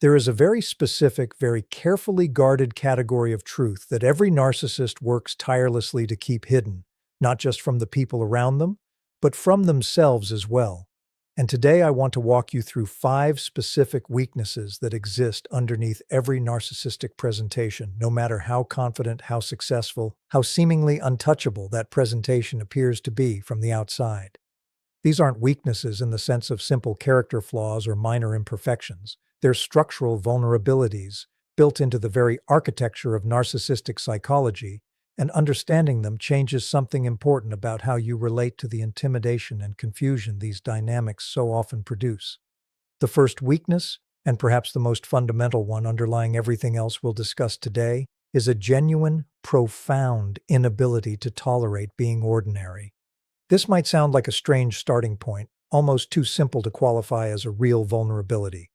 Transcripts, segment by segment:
There is a very specific, very carefully guarded category of truth that every narcissist works tirelessly to keep hidden, not just from the people around them, but from themselves as well. And today I want to walk you through 5 specific weaknesses that exist underneath every narcissistic presentation, no matter how confident, how successful, how seemingly untouchable that presentation appears to be from the outside. These aren't weaknesses in the sense of simple character flaws or minor imperfections. They're structural vulnerabilities built into the very architecture of narcissistic psychology, and understanding them changes something important about how you relate to the intimidation and confusion these dynamics so often produce. The first weakness, and perhaps the most fundamental one underlying everything else we'll discuss today, is a genuine, profound inability to tolerate being ordinary. This might sound like a strange starting point, almost too simple to qualify as a real vulnerability.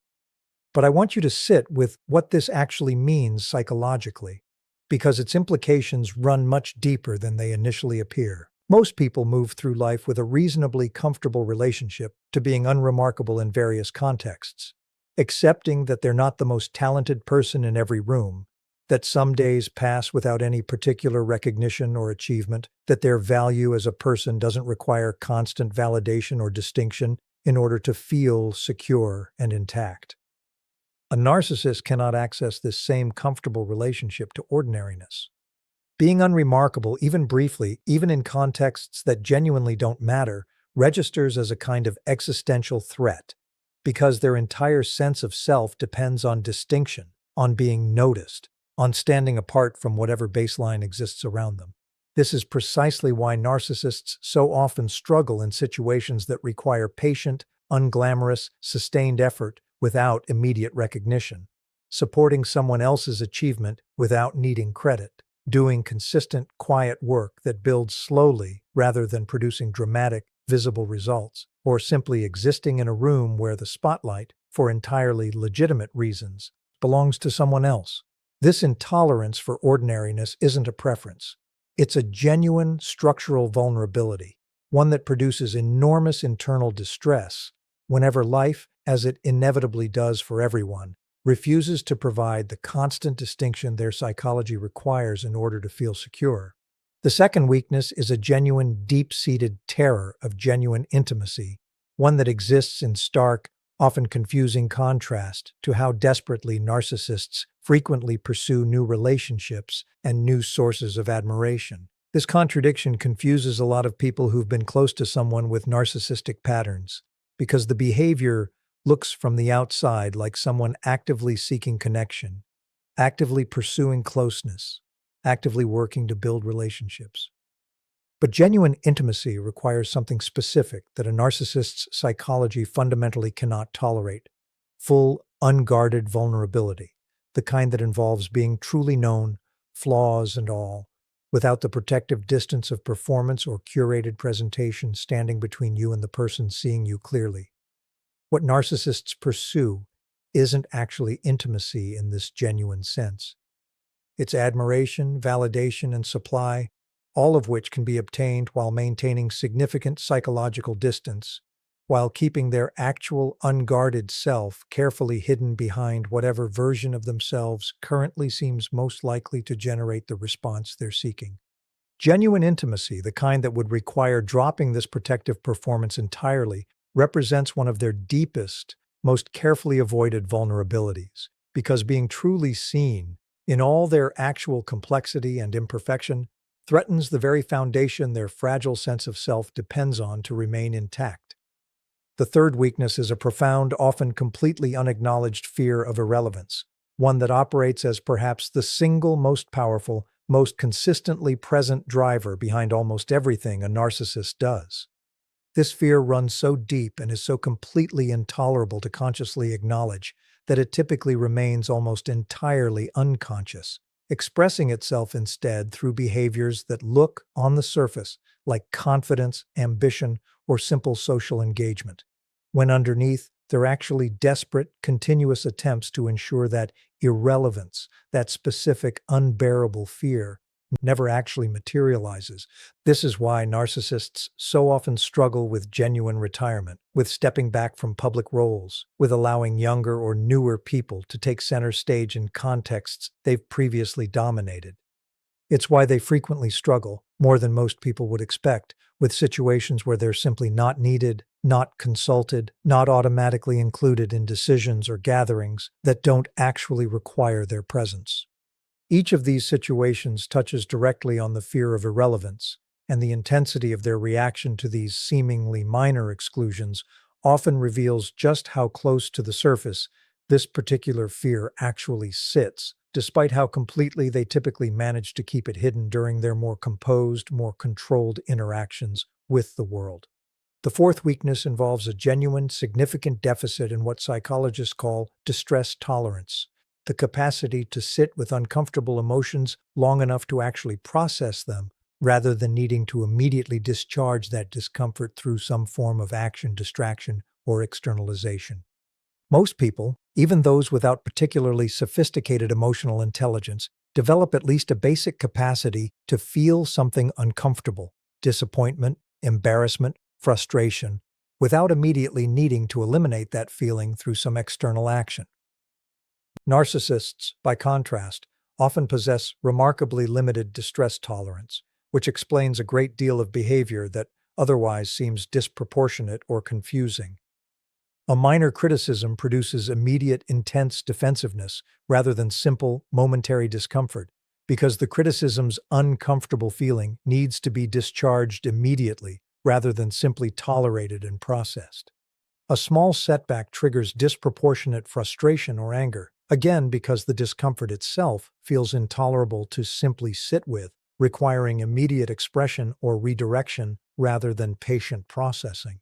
But I want you to sit with what this actually means psychologically, because its implications run much deeper than they initially appear. Most people move through life with a reasonably comfortable relationship to being unremarkable in various contexts, accepting that they're not the most talented person in every room, that some days pass without any particular recognition or achievement, that their value as a person doesn't require constant validation or distinction in order to feel secure and intact. A narcissist cannot access this same comfortable relationship to ordinariness. Being unremarkable, even briefly, even in contexts that genuinely don't matter, registers as a kind of existential threat, because their entire sense of self depends on distinction, on being noticed, on standing apart from whatever baseline exists around them. This is precisely why narcissists so often struggle in situations that require patient, unglamorous, sustained effort without immediate recognition, supporting someone else's achievement without needing credit, doing consistent, quiet work that builds slowly rather than producing dramatic, visible results, or simply existing in a room where the spotlight, for entirely legitimate reasons, belongs to someone else. This intolerance for ordinariness isn't a preference. It's a genuine structural vulnerability, one that produces enormous internal distress whenever life, as it inevitably does for everyone, refuses to provide the constant distinction their psychology requires in order to feel secure. The second weakness is a genuine, deep-seated terror of genuine intimacy, one that exists in stark, often confusing contrast to how desperately narcissists frequently pursue new relationships and new sources of admiration. This contradiction confuses a lot of people who've been close to someone with narcissistic patterns, because the behavior looks from the outside like someone actively seeking connection, actively pursuing closeness, actively working to build relationships. But genuine intimacy requires something specific that a narcissist's psychology fundamentally cannot tolerate: full, unguarded vulnerability, the kind that involves being truly known, flaws and all, without the protective distance of performance or curated presentation standing between you and the person seeing you clearly. What narcissists pursue isn't actually intimacy in this genuine sense. It's admiration, validation, and supply, all of which can be obtained while maintaining significant psychological distance, while keeping their actual unguarded self carefully hidden behind whatever version of themselves currently seems most likely to generate the response they're seeking. Genuine intimacy, the kind that would require dropping this protective performance entirely, represents one of their deepest, most carefully avoided vulnerabilities, because being truly seen, in all their actual complexity and imperfection, threatens the very foundation their fragile sense of self depends on to remain intact. The third weakness is a profound, often completely unacknowledged fear of irrelevance, one that operates as perhaps the single most powerful, most consistently present driver behind almost everything a narcissist does. This fear runs so deep and is so completely intolerable to consciously acknowledge that it typically remains almost entirely unconscious, expressing itself instead through behaviors that look, on the surface, like confidence, ambition, or simple social engagement, when underneath, they're actually desperate, continuous attempts to ensure that irrelevance, that specific, unbearable fear, never actually materializes. This is why narcissists so often struggle with genuine retirement, with stepping back from public roles, with allowing younger or newer people to take center stage in contexts they've previously dominated. It's why they frequently struggle, more than most people would expect, with situations where they're simply not needed, not consulted, not automatically included in decisions or gatherings that don't actually require their presence. Each of these situations touches directly on the fear of irrelevance, and the intensity of their reaction to these seemingly minor exclusions often reveals just how close to the surface this particular fear actually sits, despite how completely they typically manage to keep it hidden during their more composed, more controlled interactions with the world. The fourth weakness involves a genuine, significant deficit in what psychologists call distress tolerance, the capacity to sit with uncomfortable emotions long enough to actually process them, rather than needing to immediately discharge that discomfort through some form of action, distraction, or externalization. Most people, even those without particularly sophisticated emotional intelligence, develop at least a basic capacity to feel something uncomfortable, disappointment, embarrassment, frustration, without immediately needing to eliminate that feeling through some external action. Narcissists, by contrast, often possess remarkably limited distress tolerance, which explains a great deal of behavior that otherwise seems disproportionate or confusing. A minor criticism produces immediate, intense defensiveness rather than simple, momentary discomfort, because the criticism's uncomfortable feeling needs to be discharged immediately rather than simply tolerated and processed. A small setback triggers disproportionate frustration or anger, again because the discomfort itself feels intolerable to simply sit with, requiring immediate expression or redirection rather than patient processing.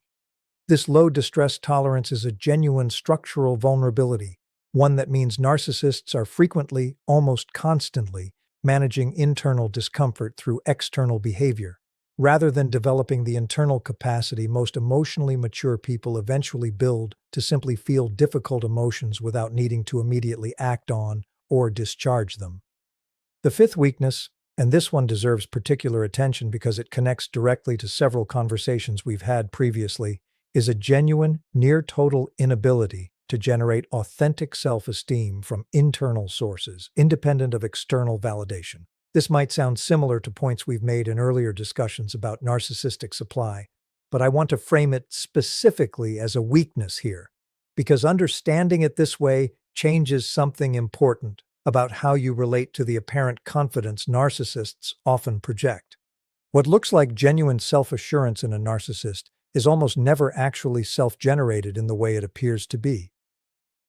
This low distress tolerance is a genuine structural vulnerability, one that means narcissists are frequently, almost constantly, managing internal discomfort through external behavior, rather than developing the internal capacity most emotionally mature people eventually build to simply feel difficult emotions without needing to immediately act on or discharge them. The fifth weakness, and this one deserves particular attention because it connects directly to several conversations we've had previously, is a genuine, near-total inability to generate authentic self-esteem from internal sources, independent of external validation. This might sound similar to points we've made in earlier discussions about narcissistic supply, but I want to frame it specifically as a weakness here, because understanding it this way changes something important about how you relate to the apparent confidence narcissists often project. What looks like genuine self-assurance in a narcissist is almost never actually self-generated in the way it appears to be.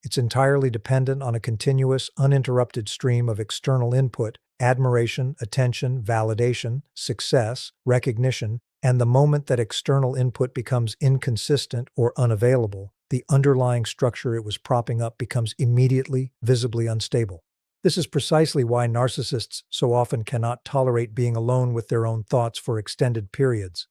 It's entirely dependent on a continuous, uninterrupted stream of external input, admiration, attention, validation, success, recognition, and the moment that external input becomes inconsistent or unavailable, the underlying structure it was propping up becomes immediately, visibly unstable. This is precisely why narcissists so often cannot tolerate being alone with their own thoughts for extended periods,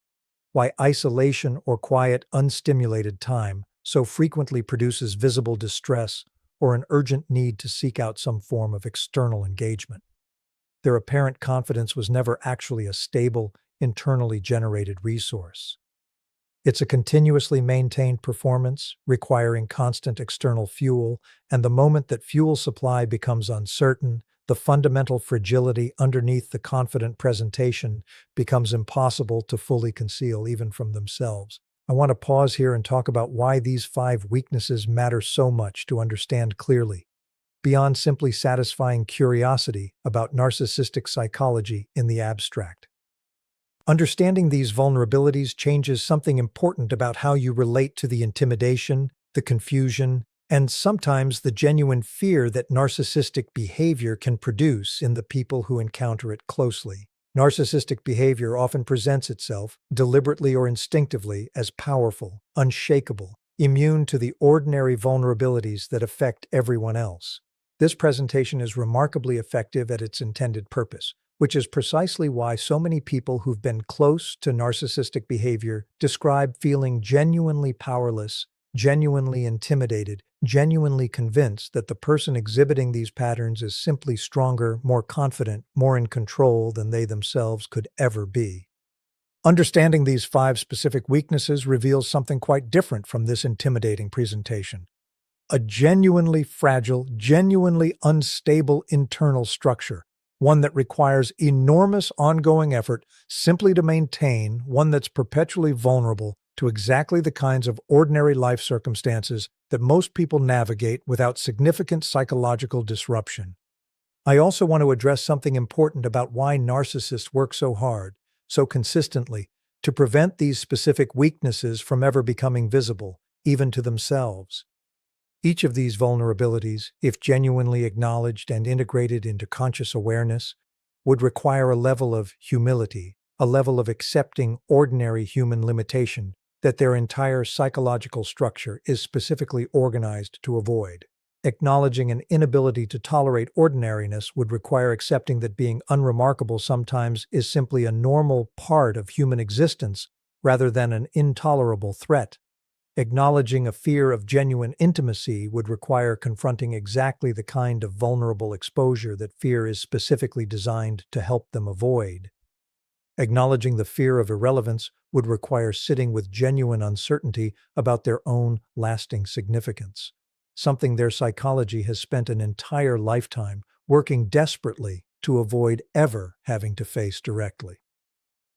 why isolation or quiet, unstimulated time so frequently produces visible distress or an urgent need to seek out some form of external engagement. Their apparent confidence was never actually a stable, internally generated resource. It's a continuously maintained performance, requiring constant external fuel, and the moment that fuel supply becomes uncertain, the fundamental fragility underneath the confident presentation becomes impossible to fully conceal even from themselves. I want to pause here and talk about why these 5 weaknesses matter so much to understand clearly, beyond simply satisfying curiosity about narcissistic psychology in the abstract. Understanding these vulnerabilities changes something important about how you relate to the intimidation, the confusion, and sometimes the genuine fear that narcissistic behavior can produce in the people who encounter it closely. Narcissistic behavior often presents itself, deliberately or instinctively, as powerful, unshakable, immune to the ordinary vulnerabilities that affect everyone else. This presentation is remarkably effective at its intended purpose, which is precisely why so many people who've been close to narcissistic behavior describe feeling genuinely powerless, genuinely intimidated, genuinely convinced that the person exhibiting these patterns is simply stronger, more confident, more in control than they themselves could ever be. Understanding these 5 specific weaknesses reveals something quite different from this intimidating presentation. A genuinely fragile, genuinely unstable internal structure, one that requires enormous ongoing effort simply to maintain, one that's perpetually vulnerable to exactly the kinds of ordinary life circumstances that most people navigate without significant psychological disruption. I also want to address something important about why narcissists work so hard, so consistently, to prevent these specific weaknesses from ever becoming visible, even to themselves. Each of these vulnerabilities, if genuinely acknowledged and integrated into conscious awareness, would require a level of humility, a level of accepting ordinary human limitation that their entire psychological structure is specifically organized to avoid. Acknowledging an inability to tolerate ordinariness would require accepting that being unremarkable sometimes is simply a normal part of human existence rather than an intolerable threat. Acknowledging a fear of genuine intimacy would require confronting exactly the kind of vulnerable exposure that fear is specifically designed to help them avoid. Acknowledging the fear of irrelevance would require sitting with genuine uncertainty about their own lasting significance, something their psychology has spent an entire lifetime working desperately to avoid ever having to face directly.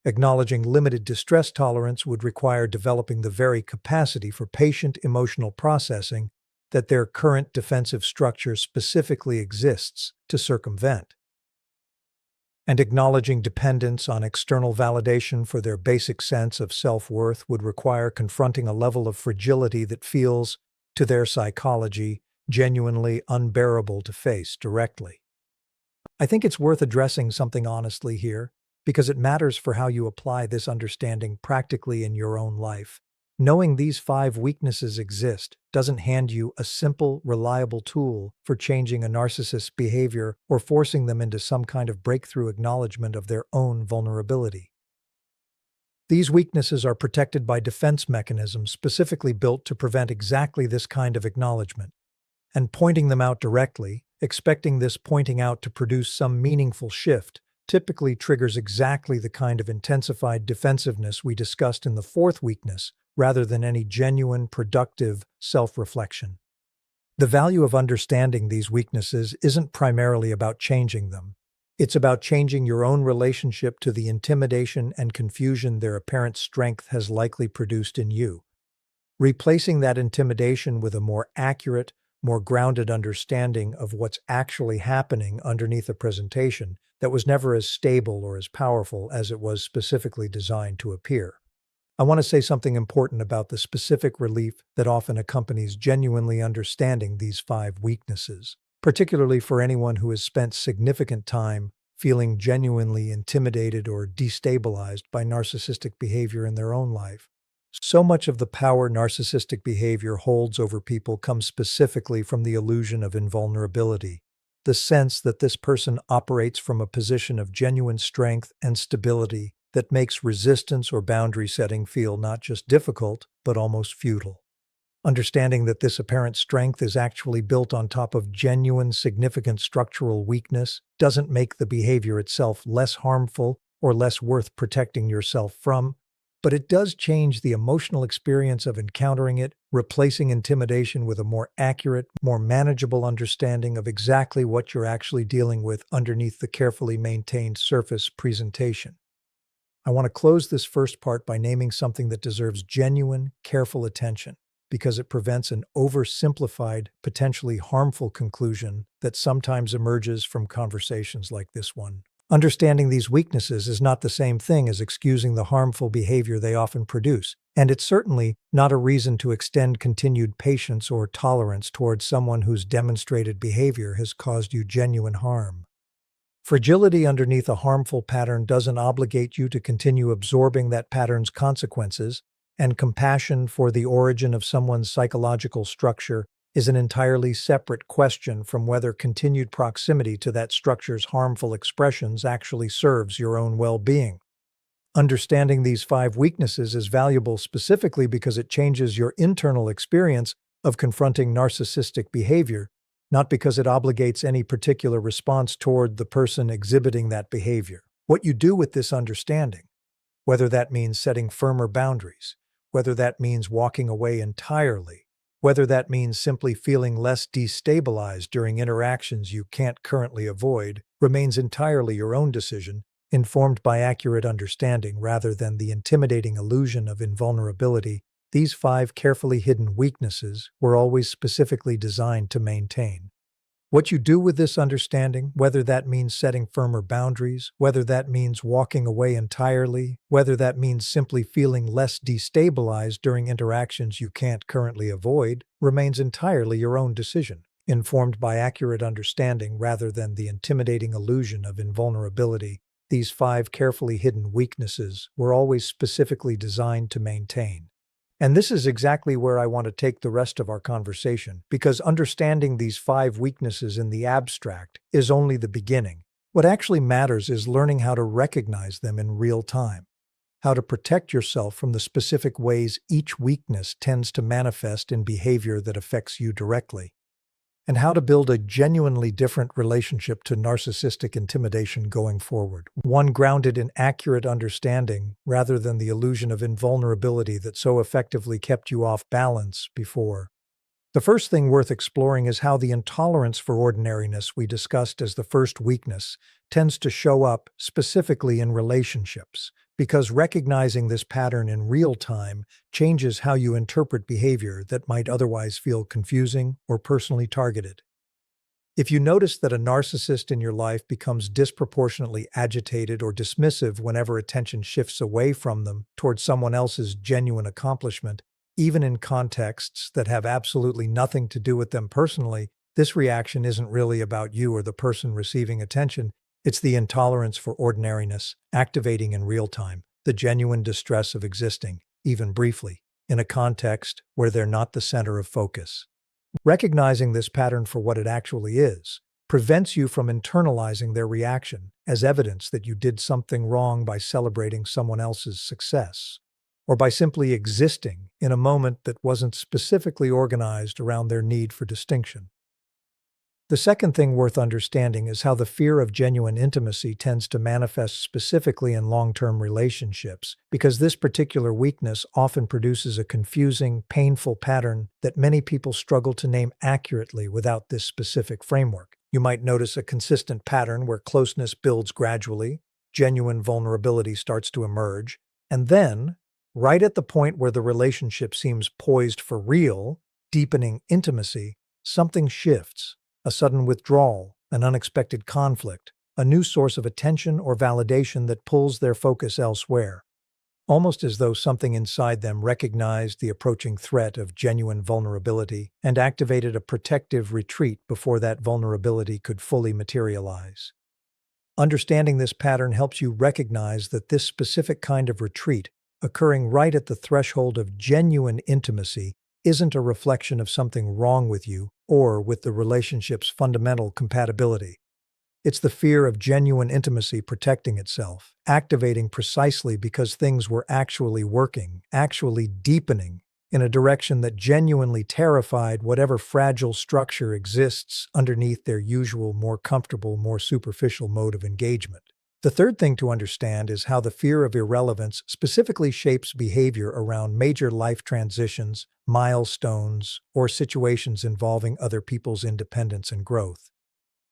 Acknowledging limited distress tolerance would require developing the very capacity for patient emotional processing that their current defensive structure specifically exists to circumvent. And acknowledging dependence on external validation for their basic sense of self-worth would require confronting a level of fragility that feels, to their psychology, genuinely unbearable to face directly. I think it's worth addressing something honestly here, because it matters for how you apply this understanding practically in your own life. Knowing these 5 weaknesses exist doesn't hand you a simple, reliable tool for changing a narcissist's behavior or forcing them into some kind of breakthrough acknowledgement of their own vulnerability. These weaknesses are protected by defense mechanisms specifically built to prevent exactly this kind of acknowledgement. And pointing them out directly, expecting this pointing out to produce some meaningful shift, typically triggers exactly the kind of intensified defensiveness we discussed in the 4th weakness, rather than any genuine, productive self-reflection. The value of understanding these weaknesses isn't primarily about changing them. It's about changing your own relationship to the intimidation and confusion their apparent strength has likely produced in you. Replacing that intimidation with a more accurate, more grounded understanding of what's actually happening underneath a presentation that was never as stable or as powerful as it was specifically designed to appear. I want to say something important about the specific relief that often accompanies genuinely understanding these 5 weaknesses, particularly for anyone who has spent significant time feeling genuinely intimidated or destabilized by narcissistic behavior in their own life. So much of the power narcissistic behavior holds over people comes specifically from the illusion of invulnerability, the sense that this person operates from a position of genuine strength and stability that makes resistance or boundary setting feel not just difficult, but almost futile. Understanding that this apparent strength is actually built on top of genuine, significant structural weakness doesn't make the behavior itself less harmful or less worth protecting yourself from, but it does change the emotional experience of encountering it, replacing intimidation with a more accurate, more manageable understanding of exactly what you're actually dealing with underneath the carefully maintained surface presentation. I want to close this first part by naming something that deserves genuine, careful attention, because it prevents an oversimplified, potentially harmful conclusion that sometimes emerges from conversations like this one. Understanding these weaknesses is not the same thing as excusing the harmful behavior they often produce, and it's certainly not a reason to extend continued patience or tolerance towards someone whose demonstrated behavior has caused you genuine harm. Fragility underneath a harmful pattern doesn't obligate you to continue absorbing that pattern's consequences, and compassion for the origin of someone's psychological structure is an entirely separate question from whether continued proximity to that structure's harmful expressions actually serves your own well-being. Understanding these 5 weaknesses is valuable specifically because it changes your internal experience of confronting narcissistic behavior, not because it obligates any particular response toward the person exhibiting that behavior. What you do with this understanding, whether that means setting firmer boundaries, whether that means walking away entirely, whether that means simply feeling less destabilized during interactions you can't currently avoid, remains entirely your own decision, informed by accurate understanding rather than the intimidating illusion of invulnerability. These 5 carefully hidden weaknesses were always specifically designed to maintain. What you do with this understanding, whether that means setting firmer boundaries, whether that means walking away entirely, whether that means simply feeling less destabilized during interactions you can't currently avoid, remains entirely your own decision, informed by accurate understanding rather than the intimidating illusion of invulnerability. These 5 carefully hidden weaknesses were always specifically designed to maintain. And this is exactly where I want to take the rest of our conversation, because understanding these 5 weaknesses in the abstract is only the beginning. What actually matters is learning how to recognize them in real time, how to protect yourself from the specific ways each weakness tends to manifest in behavior that affects you directly, and how to build a genuinely different relationship to narcissistic intimidation going forward, one grounded in accurate understanding rather than the illusion of invulnerability that so effectively kept you off balance before. The first thing worth exploring is how the intolerance for ordinariness we discussed as the first weakness tends to show up specifically in relationships, because recognizing this pattern in real time changes how you interpret behavior that might otherwise feel confusing or personally targeted. If you notice that a narcissist in your life becomes disproportionately agitated or dismissive whenever attention shifts away from them toward someone else's genuine accomplishment, even in contexts that have absolutely nothing to do with them personally, this reaction isn't really about you or the person receiving attention. It's the intolerance for ordinariness, activating in real time, the genuine distress of existing, even briefly, in a context where they're not the center of focus. Recognizing this pattern for what it actually is prevents you from internalizing their reaction as evidence that you did something wrong by celebrating someone else's success, or by simply existing in a moment that wasn't specifically organized around their need for distinction. The second thing worth understanding is how the fear of genuine intimacy tends to manifest specifically in long-term relationships, because this particular weakness often produces a confusing, painful pattern that many people struggle to name accurately without this specific framework. You might notice a consistent pattern where closeness builds gradually, genuine vulnerability starts to emerge, and then, right at the point where the relationship seems poised for real, deepening intimacy, something shifts. A sudden withdrawal, an unexpected conflict, a new source of attention or validation that pulls their focus elsewhere, almost as though something inside them recognized the approaching threat of genuine vulnerability and activated a protective retreat before that vulnerability could fully materialize. Understanding this pattern helps you recognize that this specific kind of retreat, occurring right at the threshold of genuine intimacy, isn't a reflection of something wrong with you or with the relationship's fundamental compatibility. It's the fear of genuine intimacy protecting itself, activating precisely because things were actually working, actually deepening, in a direction that genuinely terrified whatever fragile structure exists underneath their usual, more comfortable, more superficial mode of engagement. The third thing to understand is how the fear of irrelevance specifically shapes behavior around major life transitions, milestones, or situations involving other people's independence and growth.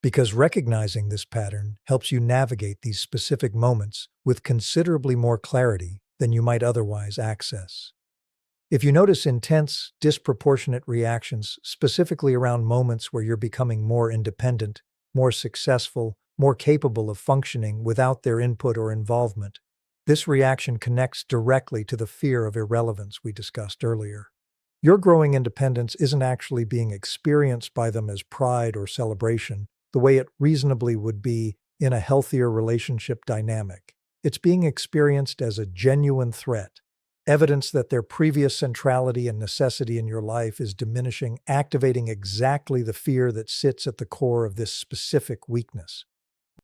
Because recognizing this pattern helps you navigate these specific moments with considerably more clarity than you might otherwise access. If you notice intense, disproportionate reactions, specifically around moments where you're becoming more independent, more successful, more capable of functioning without their input or involvement, this reaction connects directly to the fear of irrelevance we discussed earlier. Your growing independence isn't actually being experienced by them as pride or celebration, the way it reasonably would be in a healthier relationship dynamic. It's being experienced as a genuine threat, evidence that their previous centrality and necessity in your life is diminishing, activating exactly the fear that sits at the core of this specific weakness.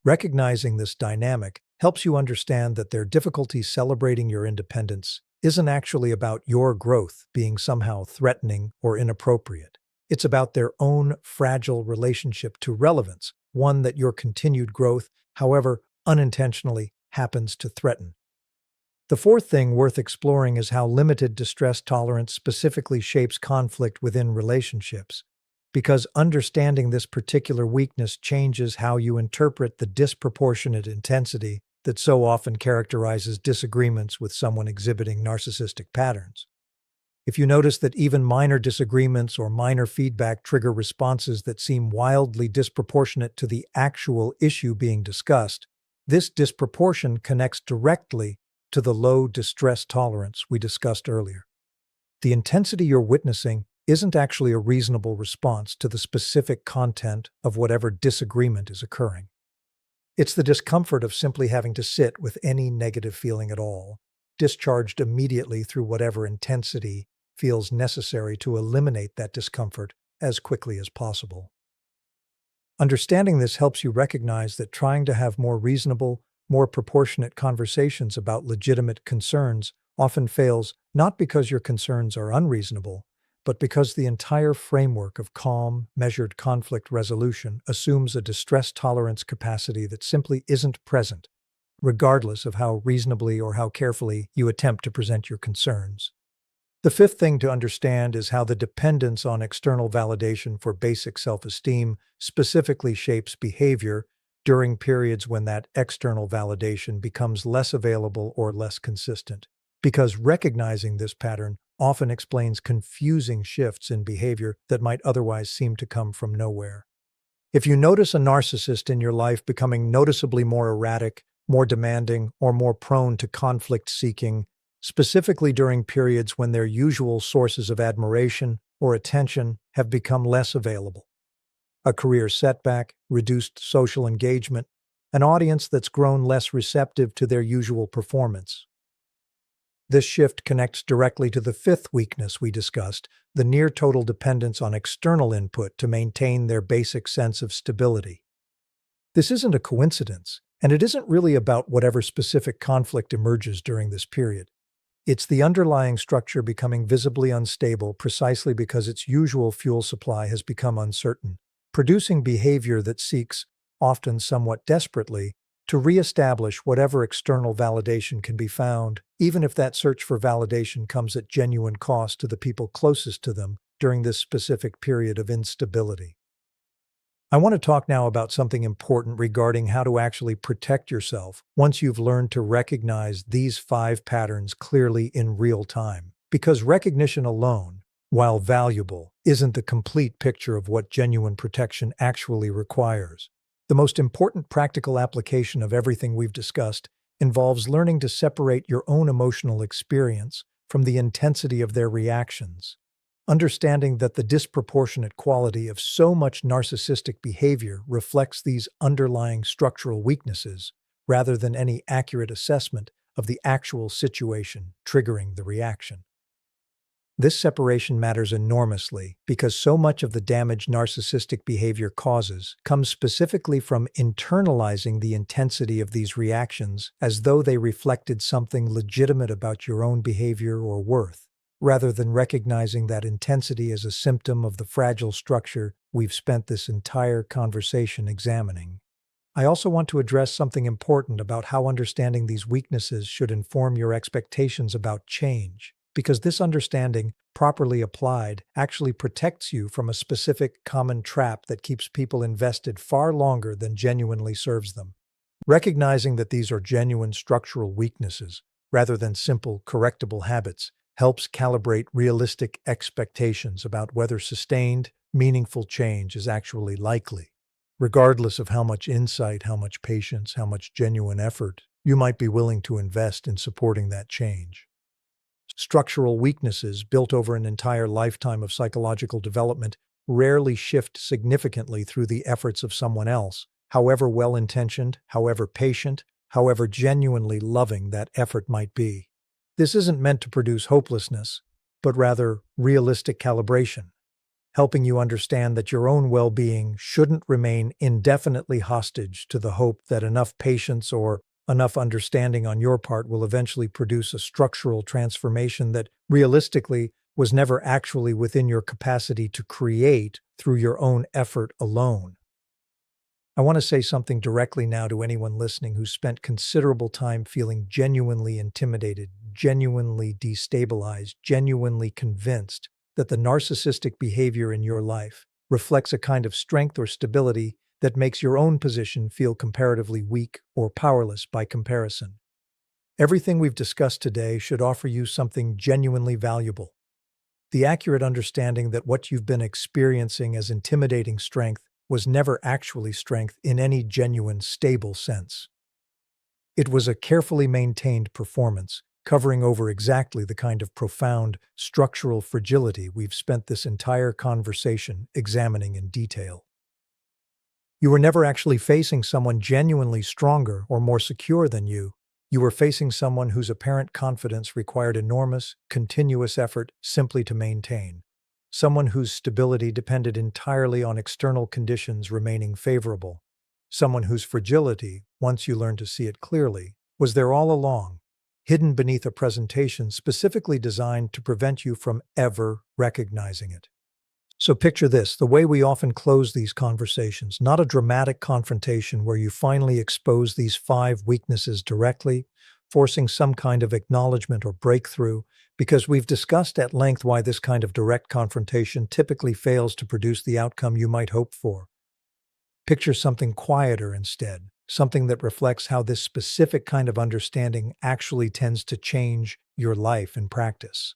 Recognizing this dynamic helps you understand that their difficulty celebrating your independence isn't actually about your growth being somehow threatening or inappropriate. It's about their own fragile relationship to relevance, one that your continued growth, however unintentionally, happens to threaten. The fourth thing worth exploring is how limited distress tolerance specifically shapes conflict within relationships, because understanding this particular weakness changes how you interpret the disproportionate intensity that so often characterizes disagreements with someone exhibiting narcissistic patterns. If you notice that even minor disagreements or minor feedback trigger responses that seem wildly disproportionate to the actual issue being discussed, this disproportion connects directly to the low distress tolerance we discussed earlier. The intensity you're witnessing isn't actually a reasonable response to the specific content of whatever disagreement is occurring. It's the discomfort of simply having to sit with any negative feeling at all, discharged immediately through whatever intensity feels necessary to eliminate that discomfort as quickly as possible. Understanding this helps you recognize that trying to have more reasonable, more proportionate conversations about legitimate concerns often fails not because your concerns are unreasonable, but because the entire framework of calm, measured conflict resolution assumes a distress tolerance capacity that simply isn't present, regardless of how reasonably or how carefully you attempt to present your concerns. The fifth thing to understand is how the dependence on external validation for basic self-esteem specifically shapes behavior during periods when that external validation becomes less available or less consistent. Because recognizing this pattern often explains confusing shifts in behavior that might otherwise seem to come from nowhere. If you notice a narcissist in your life becoming noticeably more erratic, more demanding, or more prone to conflict seeking, specifically during periods when their usual sources of admiration or attention have become less available, a career setback, reduced social engagement, an audience that's grown less receptive to their usual performance. This shift connects directly to the fifth weakness we discussed, the near-total dependence on external input to maintain their basic sense of stability. This isn't a coincidence, and it isn't really about whatever specific conflict emerges during this period. It's the underlying structure becoming visibly unstable precisely because its usual fuel supply has become uncertain, producing behavior that seeks, often somewhat desperately, to reestablish whatever external validation can be found, even if that search for validation comes at genuine cost to the people closest to them during this specific period of instability. I want to talk now about something important regarding how to actually protect yourself once you've learned to recognize these 5 patterns clearly in real time. Because recognition alone, while valuable, isn't the complete picture of what genuine protection actually requires. The most important practical application of everything we've discussed involves learning to separate your own emotional experience from the intensity of their reactions. Understanding that the disproportionate quality of so much narcissistic behavior reflects these underlying structural weaknesses, rather than any accurate assessment of the actual situation triggering the reaction. This separation matters enormously because so much of the damage narcissistic behavior causes comes specifically from internalizing the intensity of these reactions as though they reflected something legitimate about your own behavior or worth, rather than recognizing that intensity as a symptom of the fragile structure we've spent this entire conversation examining. I also want to address something important about how understanding these weaknesses should inform your expectations about change, because this understanding, properly applied, actually protects you from a specific common trap that keeps people invested far longer than genuinely serves them. Recognizing that these are genuine structural weaknesses, rather than simple, correctable habits, helps calibrate realistic expectations about whether sustained, meaningful change is actually likely, regardless of how much insight, how much patience, how much genuine effort you might be willing to invest in supporting that change. Structural weaknesses built over an entire lifetime of psychological development rarely shift significantly through the efforts of someone else, however well-intentioned, however patient, however genuinely loving that effort might be. This isn't meant to produce hopelessness, but rather realistic calibration, helping you understand that your own well-being shouldn't remain indefinitely hostage to the hope that enough patience or Enough understanding on your part will eventually produce a structural transformation that, realistically, was never actually within your capacity to create through your own effort alone. I want to say something directly now to anyone listening who spent considerable time feeling genuinely intimidated, genuinely destabilized, genuinely convinced that the narcissistic behavior in your life reflects a kind of strength or stability that makes your own position feel comparatively weak or powerless by comparison. Everything we've discussed today should offer you something genuinely valuable. The accurate understanding that what you've been experiencing as intimidating strength was never actually strength in any genuine, stable sense. It was a carefully maintained performance, covering over exactly the kind of profound, structural fragility we've spent this entire conversation examining in detail. You were never actually facing someone genuinely stronger or more secure than you. You were facing someone whose apparent confidence required enormous, continuous effort simply to maintain. Someone whose stability depended entirely on external conditions remaining favorable. Someone whose fragility, once you learned to see it clearly, was there all along, hidden beneath a presentation specifically designed to prevent you from ever recognizing it. So picture this, the way we often close these conversations, not a dramatic confrontation where you finally expose these 5 weaknesses directly, forcing some kind of acknowledgement or breakthrough, because we've discussed at length why this kind of direct confrontation typically fails to produce the outcome you might hope for. Picture something quieter instead, something that reflects how this specific kind of understanding actually tends to change your life in practice.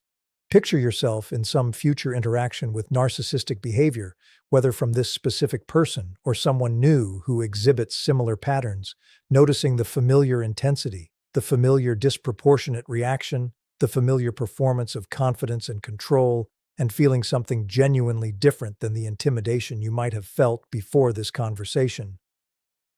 Picture yourself in some future interaction with narcissistic behavior, whether from this specific person or someone new who exhibits similar patterns, noticing the familiar intensity, the familiar disproportionate reaction, the familiar performance of confidence and control, and feeling something genuinely different than the intimidation you might have felt before this conversation.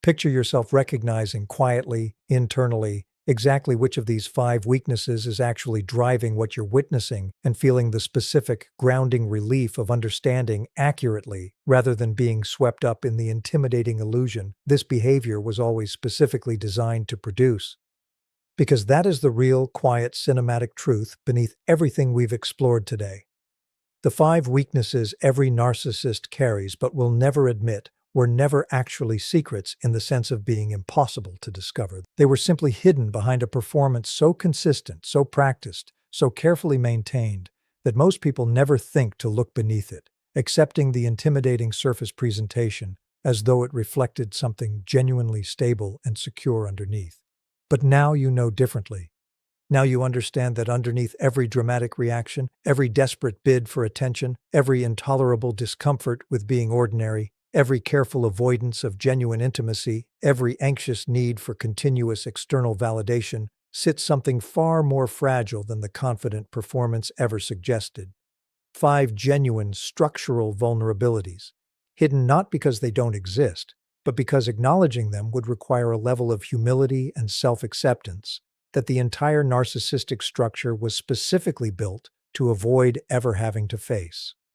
Picture yourself recognizing quietly, internally, exactly which of these 5 weaknesses is actually driving what you're witnessing and feeling the specific, grounding relief of understanding accurately rather than being swept up in the intimidating illusion this behavior was always specifically designed to produce. Because that is the real, quiet, cinematic truth beneath everything we've explored today. The 5 weaknesses every narcissist carries but will never admit were never actually secrets in the sense of being impossible to discover. They were simply hidden behind a performance so consistent, so practiced, so carefully maintained, that most people never think to look beneath it, accepting the intimidating surface presentation as though it reflected something genuinely stable and secure underneath. But now you know differently. Now you understand that underneath every dramatic reaction, every desperate bid for attention, every intolerable discomfort with being ordinary, every careful avoidance of genuine intimacy, every anxious need for continuous external validation, sits something far more fragile than the confident performance ever suggested. 5 genuine structural vulnerabilities, hidden not because they don't exist, but because acknowledging them would require a level of humility and self-acceptance that the entire narcissistic structure was specifically built to avoid ever having to face.